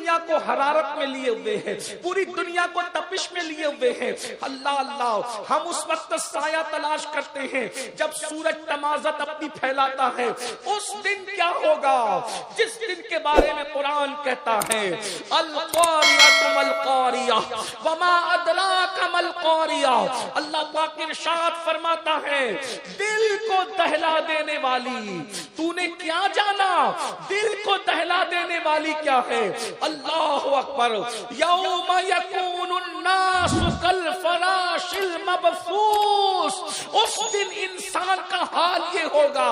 دنیا کو حرارت میں لیے ہوئے ہیں, پوری دنیا کو تپش میں لیے ہوئے ہیں. اللہ اللہ, ہم اس وقت سایہ تلاش کرتے ہیں جب سورج تمازت اپنی پھیلاتا ہے. اس دن کیا ہوگا جس دن کے بارے میں قرآن کہتا ہے القاریہ ما القاریہ وما ادراک ما القاریہ. اللہ پاک ارشاد فرماتا ہے دل کو دہلا دینے والی, تو نے کیا جانا دل کو دہلا دینے والی کیا ہے؟ اللہ اکبر. یوم یکون الناس کالفراش المبثوث, اس دن انسان کا حال یہ ہوگا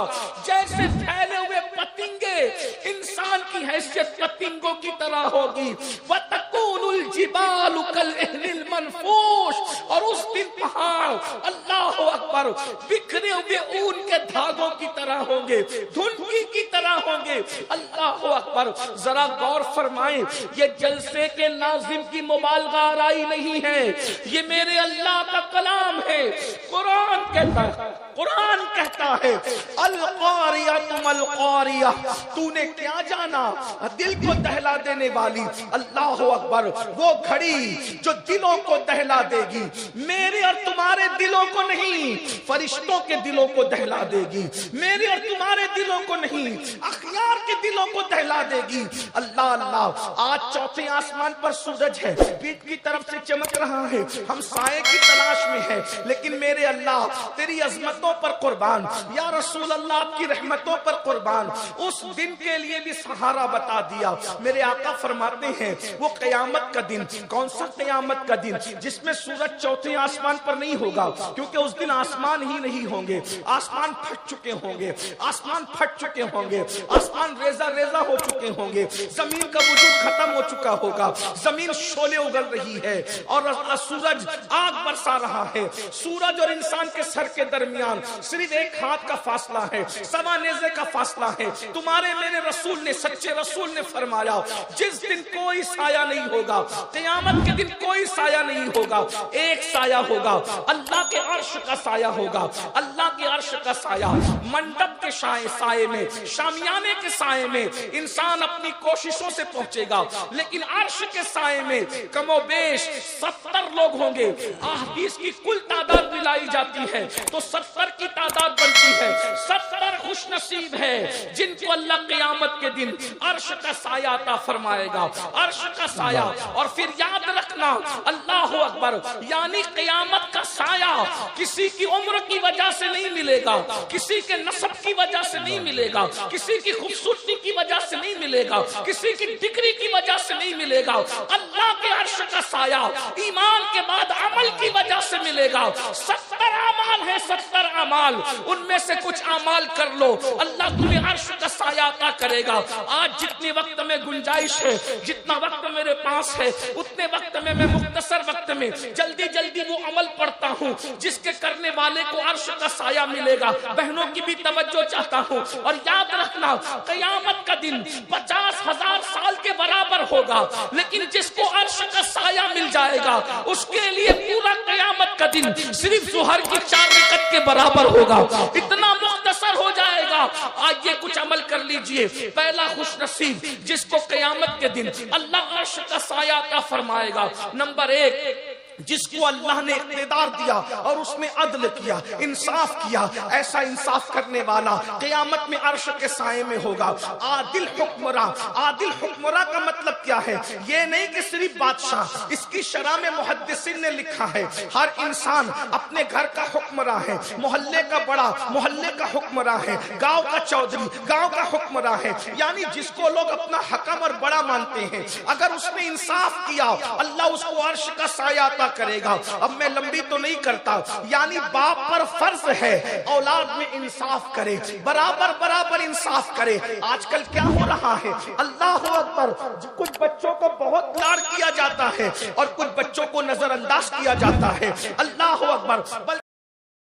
جیسے پھیلے ہوئے پتنگے, انسان کی حیثیت پتنگوں کی طرح ہوگی. وتکون الجبال کالعہن المنفوش, اور اس دن پہاڑ اللہ اکبر بکھرے ہوئے اون کے دھاگوں کی طرح ہوں گے, دھنکی کی طرح ہوں گے. اللہ اکبر. ذرا غور فرمائیں, یہ جلسے کے ناظم کی مبالغہ آرائی نہیں ہے, یہ میرے اللہ کا کلام ہے. قرآن کہتا ہے, قرآن کہتا ہے القاریہ ما القاریہ, تو نے کیا جانا دل کو دہلا دینے والی. اللہ اکبر. وہ گھڑی جو دلوں کو دہلا دے گی, میرے اور تمہارے دلوں کو نہیں, فرشتوں کے دلوں کو دہلا دے گی. میرے اور تمہارے دلوں کو نہیں, اخیار کے دلوں کو دہلا دے گی. اللہ اللہ. آج چوتھے آسمان پر سورج ہے, پیٹ کی طرف سے چمک رہا ہے, ہم سائے کی تلاش میں ہیں, لیکن میرے اللہ تیری عظمتوں پر قربان, یا رسول اللہ آپ کی رحمتوں پر قربان. اس دن کے لیے بھی سہارا بتا دیا. میرے آقا فرماتے ہیں وہ قیامت کا دن, کون سا قیامت کا دن جس میں سورج چوتھے آسمان پر نہیں ہوگا, کیونکہ اس دن آسمان ہی نہیں ہوں گے. آسمان پھٹ چکے ہوں گے, آسمان پھٹ چکے ہوں گے, آسمان ریزہ ریزہ ہو چکے ہوں گے, زمین کا وجود ختم ہو چکا ہوگا, زمین شعلے اگل رہی ہے اور سورج آگ برسا رہا ہے. سورج اور انسان کے سر کے درمیان صرف ایک ہاتھ کا فاصلہ ہے, سوا نیزے کا فاصلہ ہے. تمہارے میرے رسول نے, سچے رسول نے فرمایا جس دن کوئی سایہ نہیں ہوگا, قیامت کے دن کوئی سایہ نہیں ہوگا, ایک سایہ ہوگا, اللہ کے عرش کا سایہ ہوگا. اللہ کے عرش کا سایہ, منڈپ کے سائے میں, شامیانے کے سائے میں انسان اپنی کوششوں سے پہنچے گا, لیکن عرش کے سائے میں کم و بیش 70 لوگ ہوں گے. احادیث کی کل تعداد ملائی جاتی ہے تو 70 کی تعداد بنتی ہے. 70 خوش نصیب ہے جن کو اللہ قیامت کے دن عرش کا سایہ عطا فرمائے گا, عرش کا سایہ. اور پھر یاد رکھنا اللہ اکبر, یعنی قیامت کا سایہ کسی کی عمر کی وجہ سے نہیں ملے گا, کسی کے نسب کی وجہ سے نہیں ملے گا, کسی کی خوبصورتی کی وجہ سے نہیں ملے گا, کسی کی ڈگری کی وجہ سے نہیں ملے گا. اللہ کے عرش کا سایہ ایمان کے بعد عمل کی وجہ سے ملے گا. 70 اعمال ہیں, 70 اعمال, ان میں سے کچھ اعمال کر لو, اللہ تمہیں عرش کا سایہ عطا کرے گا. آج جتنے وقت میں گنجائش ہے, جتنا وقت میرے پاس ہے, اتنے وقت میں مختصر وقت میں جلدی جلدی وہ عمل پڑھتا ہوں جس کے کرنے والے کو عرش کا سایہ ملے گا. بہنوں کی بھی توجہ چاہتا ہوں, اور یاد رکھنا قیامت کا دن 50,000 سال کے برابر ہوگا, لیکن جس کو عرش کا سایہ مل جائے گا اس کے لیے پورا قیامت کا دن صرف ظہر کی 4 رکعت کے برابر ہوگا. اتنا مختصر ہو جائے گا. آج یہ کچھ عمل کر لیجئے. پہلا خوش نصیب جس کو قیامت کے دن اللہ عرش کا سایہ عطا فرمائے گا. نمبر 1, جس کو اللہ نے اقتدار دیا اور اس نے عدل کیا, انصاف کیا. ایسا انصاف کرنے والا قیامت میں عرش کے سائے میں ہوگا. عادل حکمراں. عادل حکمراں کا مطلب کیا ہے؟ یہ نہیں کہ صرف بادشاہ. اس کی شرح میں محدثین نے لکھا ہے ہر انسان اپنے گھر کا حکمراں ہے, محلے کا بڑا محلے کا حکمراں ہے, گاؤں کا چودھری گاؤں کا حکمراں ہے. یعنی جس کو لوگ اپنا حکم اور بڑا مانتے ہیں, اگر اس نے انصاف کیا اللہ اس کو عرش کا سایہ کرے گا. اب میں لمبی تو نہیں کرتا, یعنی باپ پر فرض ہے اولاد میں انصاف کرے, برابر برابر انصاف کرے. آج کل کیا ہو رہا ہے, اللہ اکبر, کچھ بچوں کو بہت لاڈ کیا جاتا ہے اور کچھ بچوں کو نظر انداز کیا جاتا ہے. اللہ اکبر. بلکہ